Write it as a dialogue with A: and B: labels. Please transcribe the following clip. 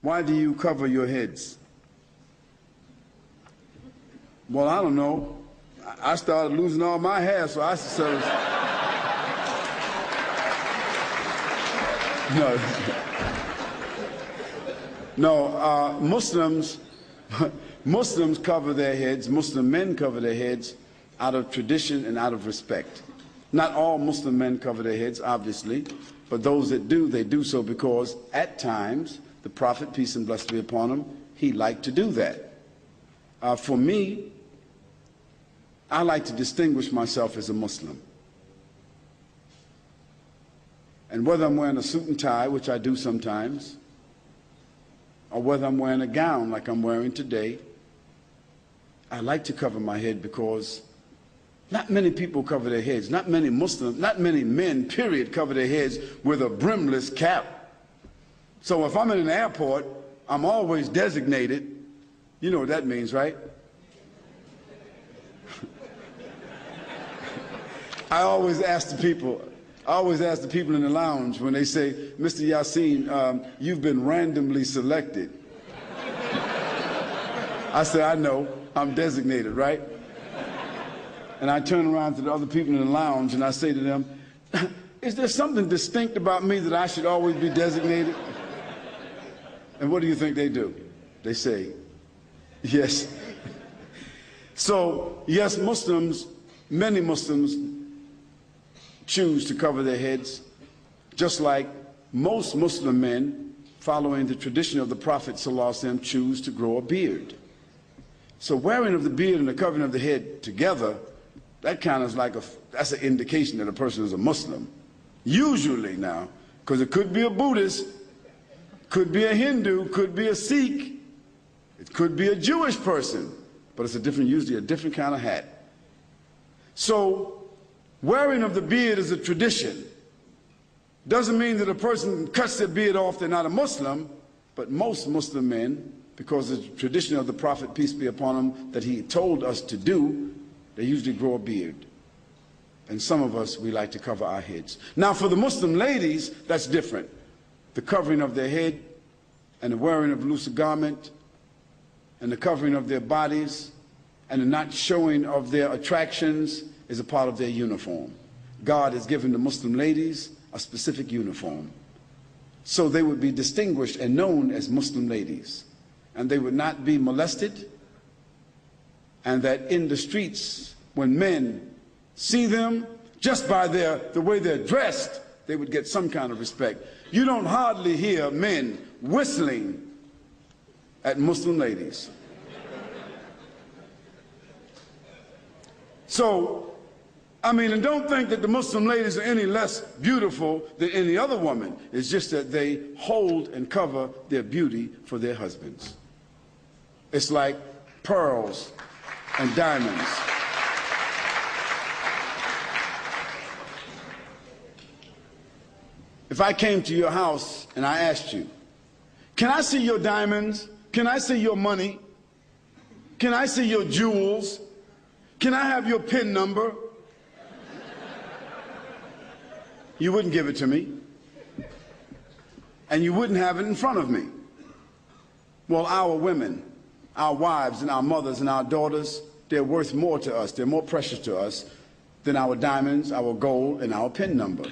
A: Why do you cover your heads? Well, I don't know. I started losing all my hair, so I said, no, Muslims cover their heads, Muslim men cover their heads out of tradition and out of respect. Not all Muslim men cover their heads, obviously, but those that do, they do so because at times the Prophet, peace and blessings be upon him, he liked to do that. For me, I like to distinguish myself as a Muslim. And whether I'm wearing a suit and tie, which I do sometimes, or whether I'm wearing a gown like I'm wearing today, I like to cover my head because not many people cover their heads. Not many Muslims, not many men, period, cover their heads with a brimless cap. So if I'm in an airport, I'm always designated. You know what that means, right? I always ask the people in the lounge when they say, Mr. Yassine, you've been randomly selected. I say, I know, I'm designated, right? And I turn around to the other people in the lounge and I say to them, is there something distinct about me that I should always be designated? And what do you think they do? They say, yes. So, yes, Muslims, many Muslims choose to cover their heads, just like most Muslim men, following the tradition of the Prophet ﷺ, choose to grow a beard. So wearing of the beard and the covering of the head together, that kind of is like that's an indication that a person is a Muslim. Usually now, because it could be a Buddhist, could be a Hindu, could be a Sikh, it could be a Jewish person, but it's usually a different kind of hat. So wearing of the beard is a tradition. Doesn't mean that a person cuts their beard off, they're not a Muslim, but most Muslim men, because of the tradition of the Prophet, peace be upon him, that he told us to do, they usually grow a beard. And some of us, we like to cover our heads. Now for the Muslim ladies, that's different. The covering of their head and the wearing of loose garment and the covering of their bodies and the not showing of their attractions is a part of their uniform. God has given the Muslim ladies a specific uniform. So they would be distinguished and known as Muslim ladies. And they would not be molested. And that in the streets, when men see them, just by the way they're dressed, they would get some kind of respect. You don't hardly hear men whistling at Muslim ladies. So, and don't think that the Muslim ladies are any less beautiful than any other woman. It's just that they hold and cover their beauty for their husbands. It's like pearls and diamonds. If I came to your house and I asked you, can I see your diamonds? Can I see your money? Can I see your jewels? Can I have your PIN number? You wouldn't give it to me. And you wouldn't have it in front of me. Well, our women, our wives and our mothers and our daughters, they're worth more to us, they're more precious to us than our diamonds, our gold, and our PIN number.